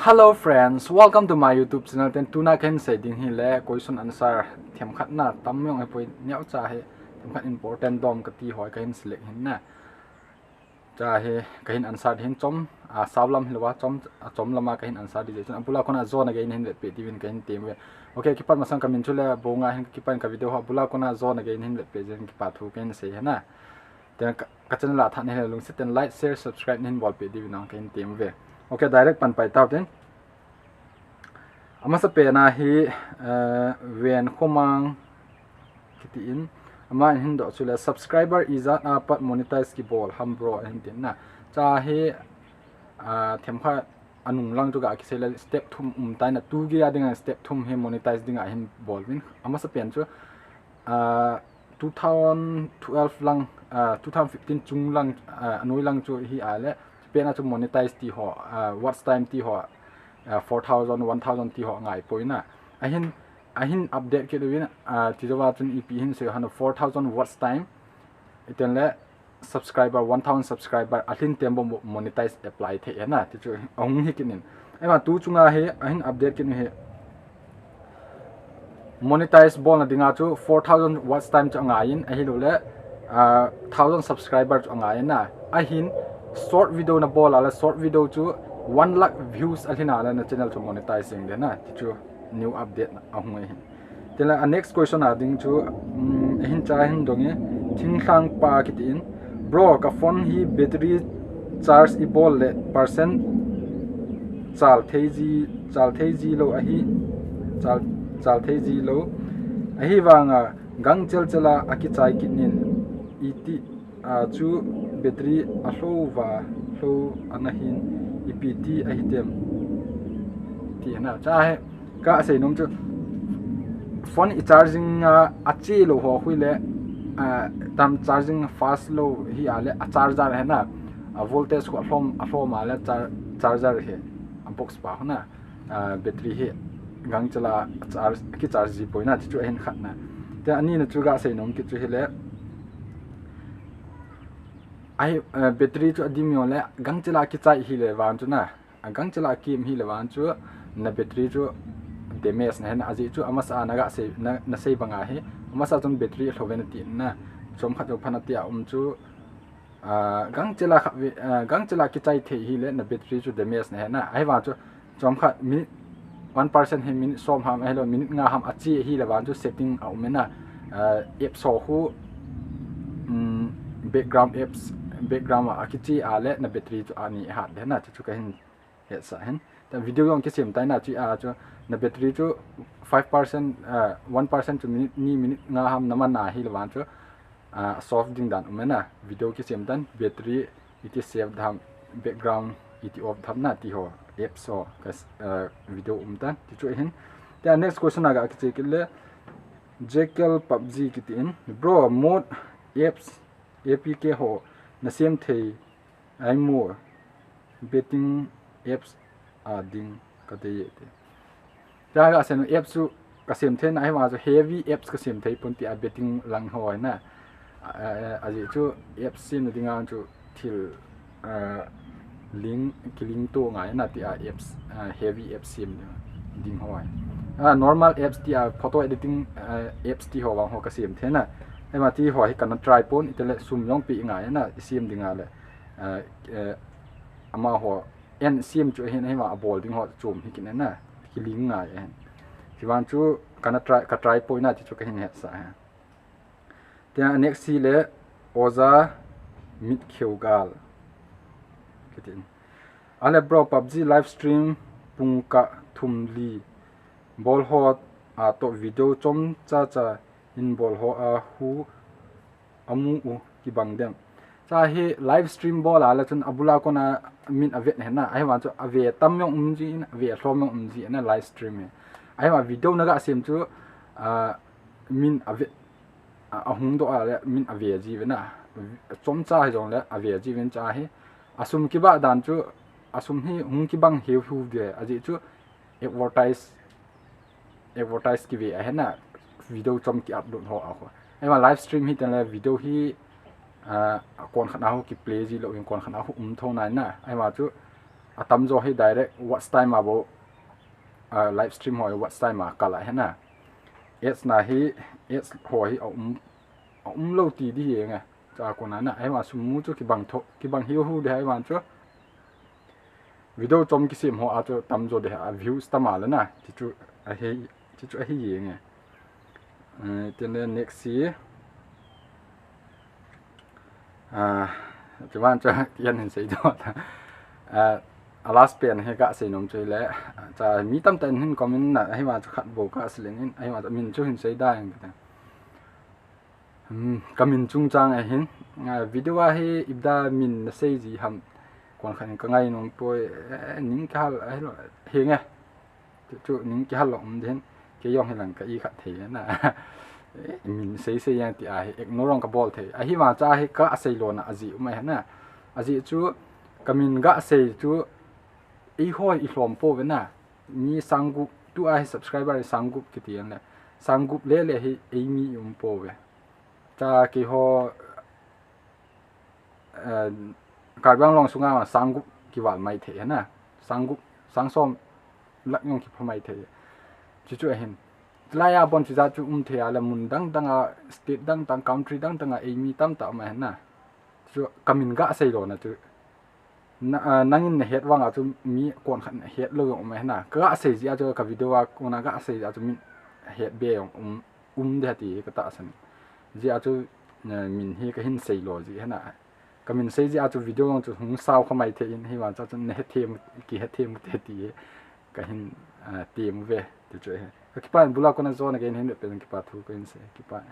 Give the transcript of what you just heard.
Hello friends, welcome to my YouTube channel. Then tuna kan say ding hi le question answer them khat na tam yong ai point nyau cha he them khat important dom ka ti hoi kan select hin na cha he kahin answer hin chom a sablam hilwa chom lama kahin answer di chen apula kona zone again hin le pe divin kahin tem we okay kipat masang kamin chule bonga hin kipan ka video ha apula kona zone again hin le pe jen ki pa thu kan say na then ka channel la than he lung sit and like share subscribe hin bol pe divin kahin tem we okay direct pan pai tau ten amasa pe na hi ven khomang kiti in ama hin do chula subscriber is a pat monetize ki bol ham bro hin tin na cha he them kha anung lang tu ga ki sela step thum tai na tu gi adinga step thum he monetize dinga hin bol win amasa pen chu 2012 lang 2015 chung lang anoi lang chu hi ale pen a chu monetize ti ho watch time ti ho 4,000 1,000 ti ho ngai poina ahin update ke duin ti jawa chun ep hin se han 4,000 watch time iten le subscriber 1,000 subscriber ahin tembo monetize apply the na ti chu ong hi kinin ema tu chunga he ahin update kin he monetize bol na dinga chu 4,000 watch time chu ngai in ahi lo le 1,000 subscriber chu ngai na ahin short video na bol ala short video chu 1 lakh views alhina ala na channel to monetizing de na chu new update ahung hin tela next question ading chu hin cha hin donge thingthang pa kitin bro ka phone hi battery charge i bol le percent chal theji lo ahi chal theji lo ahi wanga gang chala aki chai kinin iti chu battery ahlo wa hlo anahin EPT item ti na cha he ka sei nom chu phone i charging achi lo ho huile tam charging fast lo hi ale a charger he na voltage ko from ale charger he box pa na battery he gang chala charge ki charge ji poina chu hen khat na te ani na chu ga sei nom ki chu hele ai battery chu adimyo le gang chala ki chai hi le wan chu na gang chala kim hi le wan chu na battery chu damage na hen aji chu amasa na ga se na sei banga he amasa chun battery hloven ti na chom khat phana ti chu gang chala ki chai the hi le na battery chu damage na he na ai wa chu chom khat minute 1% he minute som ham hello minute nga ham achi hi le wan chu setting au mena app so hu background akichi ale na battery chu ani hat de na chu ka hin he sa hen ta video yong ke sem tai na chu chu na battery chu 5% 1% to minute nga ham naman na hi lawan chu soft ding dan umena video ke sem dan battery it is save dham background it off dham na ti ho app so kas video umtan ti chu hin ta next question aga akichi kille jekyll PUBG kitin bro mode apps APK ho na same thei ai more betting apps ding ka te te ta ga sen apps su ka sem the na ai ma so heavy apps ka sem thei pun ti a betting lang hoi na aji chu apps sin dinga chu thil link killing to ngai na ti a apps heavy apps sim ding hoi normal apps ti a photo editing apps ti ho wang ho ka sem the na ema ti ho hi kana try pon itele sum yong pi nga na sim dinga le ama ho en sim chu hin hema bol ding ho chum hi kin na kiling nga en hiwan chu kana try pon na ti chu ka hin he sa ha tia next si le oza mit kheugal kitin ale bro PUBG live stream pungka thumli bol hot a to video chom cha in bol ho a hu amu u ki bang dem cha he live stream bol ala chun abula kona min avet he na ai wa chu ave tam yong umji in ave hlom yong umji na live stream he ai wa video na ga sem chu min avet ahung do ala min ave ji na chom cha he jong le ave ji wen cha he asum ki ba dan chu asum hi hung ki bang he hu de aji chu advertise ki ve he na video chom ki upload ho a ko ai ma live stream hi tan le video hi kon khana ho ki play ji lo in kon khana ho thau nai na ai ma chu atam zo hi direct watch time abo live stream hoi watch time ma kala hena ads na hi ads hoi lo ti di hi nga cha ko na ai ma sumu chu ki bang tho ki bang hiu hu de ai wan chu video chom ki sim ho a chu tam zo de a views tama la na ti chu a hi ye nga then next see chú bạn cho yên hình xây đó last pen hay cả xây nông chơi lẽ cha mi tâm tên hình comment là hay mà khát bộ cả xây lên hay mà mình cho hình xây đa người ta comment chung trang ấy hình video hay ibda mình xây gì hầm còn khăn cái ngày nông tôi những cái ấy rồi hiện nghe chú những cái lỏng đến cái dòng hay là cái ý khát thế là mình xây yang ti ai ignore ka bol the a hi ma cha hi ka sei lo na aji mai na aji chu kamin ga sei chu i hoi i hlom po ve na ni sangu tu ai subscriber sangu ki ti an le sangu le hi ei mi po ve cha ki ho ka bang long sunga ma sangu ki wal mai the na sangu sangsom lak yong ki phomai the chu hin laya bon chu za chu the ala mun dang state dang country dang emi tam ta ma na chu kamin ga sei lo na chu nangin ne het wanga chu mi kon khan het lo ma na ka sei ji a chu ka video wa kona ga sei a chu min het be yong de ti ka ta san ji a chu min hi ka hin sei lo ji na kamin sei ji a chu video yong chu hung sao khamai the in hi wa cha chu ne them ki he them te ti ka hin tem ve tu chu he kipa bula ko na zone again hin pe kipa thu ko in se kipa